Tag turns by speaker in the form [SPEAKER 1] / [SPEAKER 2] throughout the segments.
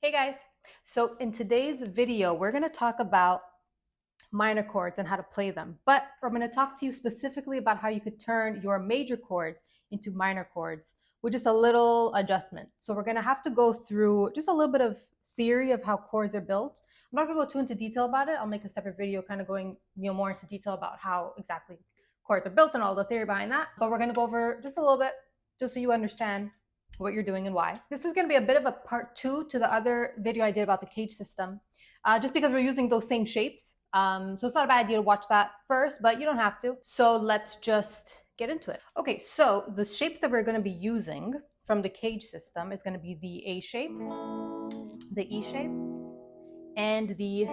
[SPEAKER 1] Hey guys, so in today's video, we're going to talk about minor chords and how to play them. But I'm going to talk to you specifically about how you could turn your major chords into minor chords with just a little adjustment. So we're going to have to go through just a little bit of theory of how chords are built. I'm not going to go too into detail about it. I'll make a separate video kind of going more into detail about how exactly chords are built and all the theory behind that. But we're going to go over just a little bit just so you understand what you're doing and why. This is going to be a bit of a part 2 to the other video I did about the cage system, just because we're using those same shapes. So it's not a bad idea to watch that first, but you don't have to. So let's just get into it. Okay, so the shapes that we're going to be using from the cage system is going to be the A shape, the E shape, and the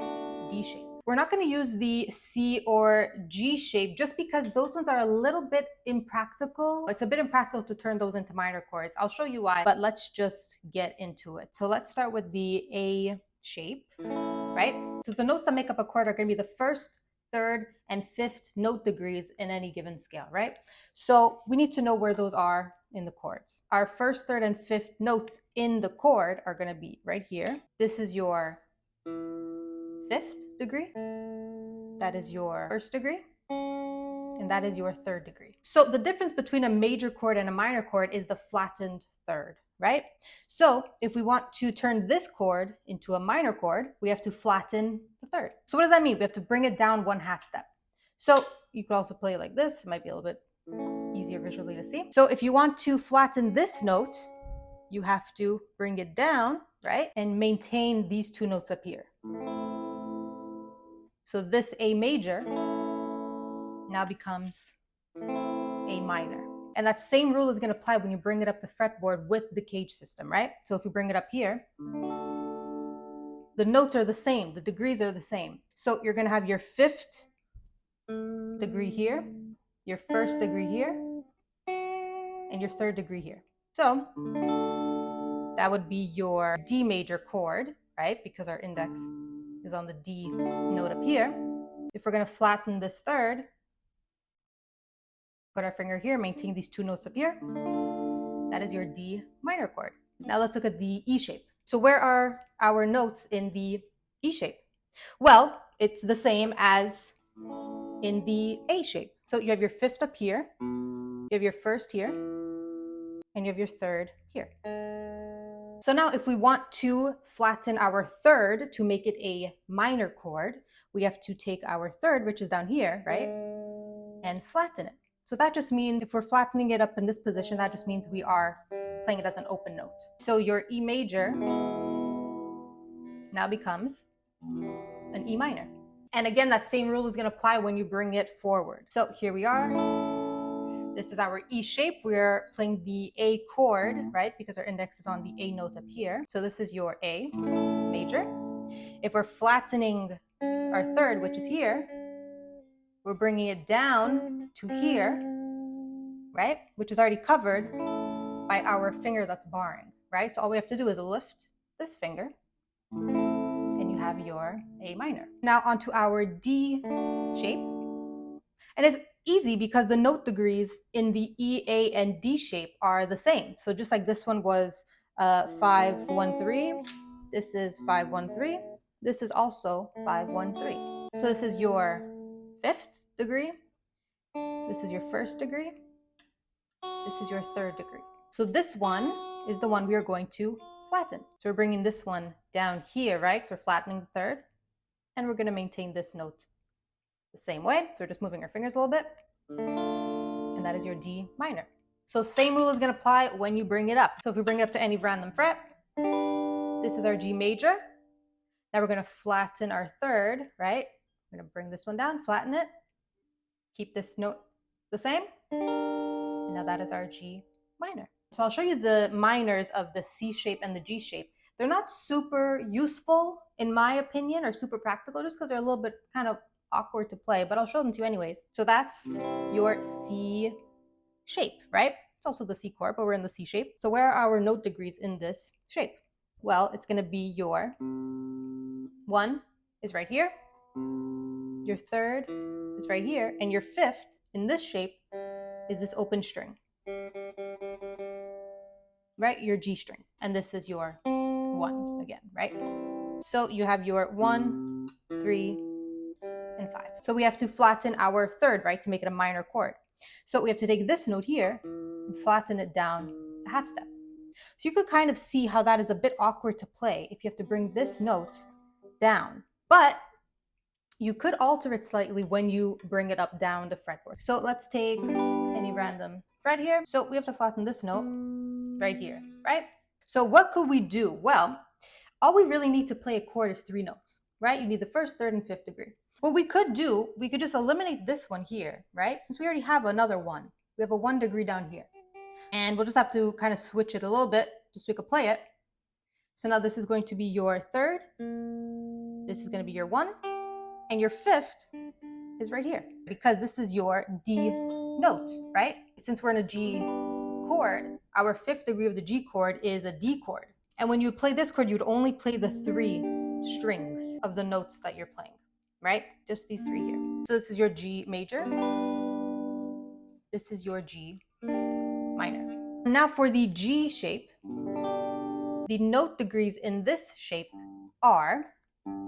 [SPEAKER 1] D shape. We're not going to use the C or G shape just because those ones are a little bit impractical. It's a bit impractical to turn those into minor chords. I'll show you why, but let's just get into it. So let's start with the A shape, right? So the notes that make up a chord are going to be the first, third, and fifth note degrees in any given scale, right? So we need to know where those are in the chords. Our first, third, and fifth notes in the chord are going to be right here. This is your fifth degree, that is your first degree, and that is your third degree. So the difference between a major chord and a minor chord is the flattened third, right? So if we want to turn this chord into a minor chord, we have to flatten the third. So what does that mean? We have to bring it down 1/2 step. So you could also play it like this. It might be a little bit easier visually to see. So if you want to flatten this note, you have to bring it down, right? And maintain these two notes up here. So this A major now becomes A minor. And that same rule is going to apply when you bring it up the fretboard with the cage system, right? So if we bring it up here, the notes are the same, the degrees are the same. So you're going to have your fifth degree here, your first degree here, and your third degree here. So that would be your D major chord, right? Because our index is on the D note up here. If we're going to flatten this third, put our finger here, maintain these two notes up here. That is your D minor chord. Now let's look at the E shape. So where are our notes in the E shape? Well, it's the same as in the A shape. So you have your fifth up here, you have your first here, and you have your third here. So now if we want to flatten our third to make it a minor chord, we have to take our third, which is down here, right, and flatten it. So that just means if we're flattening it up in this position, that just means we are playing it as an open note. So your E major now becomes an E minor. And again, that same rule is going to apply when you bring it forward. So here we are. This is our E shape. We're playing the A chord, right? Because our index is on the A note up here. So this is your A major. If we're flattening our third, which is here, we're bringing it down to here, right? Which is already covered by our finger that's barring, right? So all we have to do is lift this finger and you have your A minor. Now onto our D shape. And it's easy because the note degrees in the E, A, and D shape are the same. So just like this one was 5, 1, 3, this is 5, 1, 3. This is also 5, 1, 3. So this is your fifth degree. This is your first degree. This is your third degree. So this one is the one we are going to flatten. So we're bringing this one down here, right? So we're flattening the third. And we're going to maintain this note the same way. So we're just moving our fingers a little bit. And that is your D minor. So same rule is going to apply when you bring it up. So if we bring it up to any random fret, this is our G major. Now we're going to flatten our third, right? We're going to bring this one down, flatten it, keep this note the same. And now that is our G minor. So I'll show you the minors of the C shape and the G shape. They're not super useful, in my opinion, or super practical, just because they're a little bit kind of awkward to play, but I'll show them to you anyways. So that's your C shape, right? It's also the C chord, but we're in the C shape. So where are our note degrees in this shape? Well, it's going to be your 1 is right here, your third is right here, and your fifth in this shape is this open string, right? Your G string. And this is your 1 again, right? So you have your 1, 3, and 5. So we have to flatten our third, right, to make it a minor chord. So we have to take this note here and flatten it down a half step. So you could kind of see how that is a bit awkward to play if you have to bring this note down. But you could alter it slightly when you bring it up down the fretboard. So let's take any random fret here. So we have to flatten this note right here, right? So what could we do? Well, all we really need to play a chord is 3 notes, right? You need the first, third, and fifth degree. What we could do, we could just eliminate this one here, right? Since we already have another one. We have a 1 degree down here. And we'll just have to kind of switch it a little bit just so we could play it. So now this is going to be your third. This is going to be your 1. And your fifth is right here because this is your D note, right? Since we're in a G chord, our fifth degree of the G chord is a D chord. And when you play this chord, you'd only play the 3 strings of the notes that you're playing, right? Just these 3 here. So this is your G major. This is your G minor. Now for the G shape, the note degrees in this shape are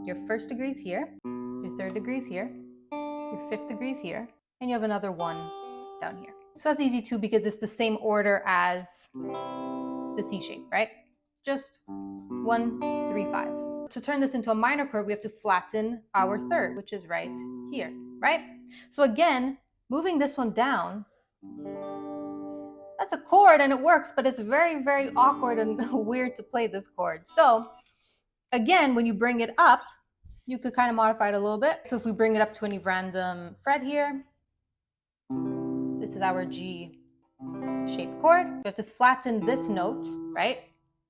[SPEAKER 1] your first degrees here, your third degrees here, your fifth degrees here, and you have another 1 down here. So that's easy too because it's the same order as the C shape, right? Just 1, 3, 5. To turn this into a minor chord, we have to flatten our third, which is right here, right? So again, moving this one down, that's a chord and it works, but it's very, very awkward and weird to play this chord. So again, when you bring it up, you could kind of modify it a little bit. So if we bring it up to any random fret here, this is our G shaped chord. We have to flatten this note, right?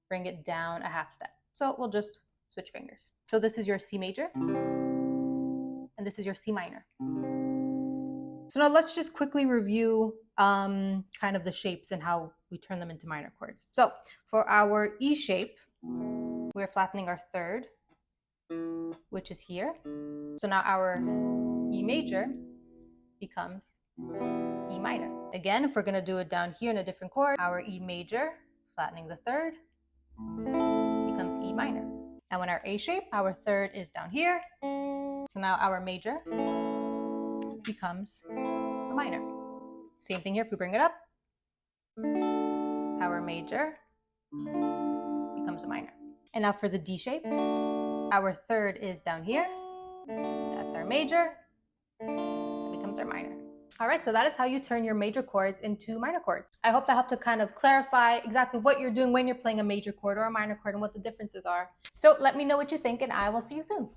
[SPEAKER 1] Bring it down a half step. So we'll just switch fingers. So this is your C major, and this is your C minor. So now let's just quickly review kind of the shapes and how we turn them into minor chords. So for our E shape, we're flattening our third, which is here. So now our E major becomes E minor. Again, if we're going to do it down here in a different chord, our E major, flattening the third, becomes E minor. And when our A shape, our third is down here. So now our major becomes a minor. Same thing here if we bring it up. Our major becomes a minor. And now for the D shape, our third is down here. That's our major. That becomes our minor. All right, so that is how you turn your major chords into minor chords. I hope that helped to kind of clarify exactly what you're doing when you're playing a major chord or a minor chord and what the differences are. So let me know what you think and I will see you soon.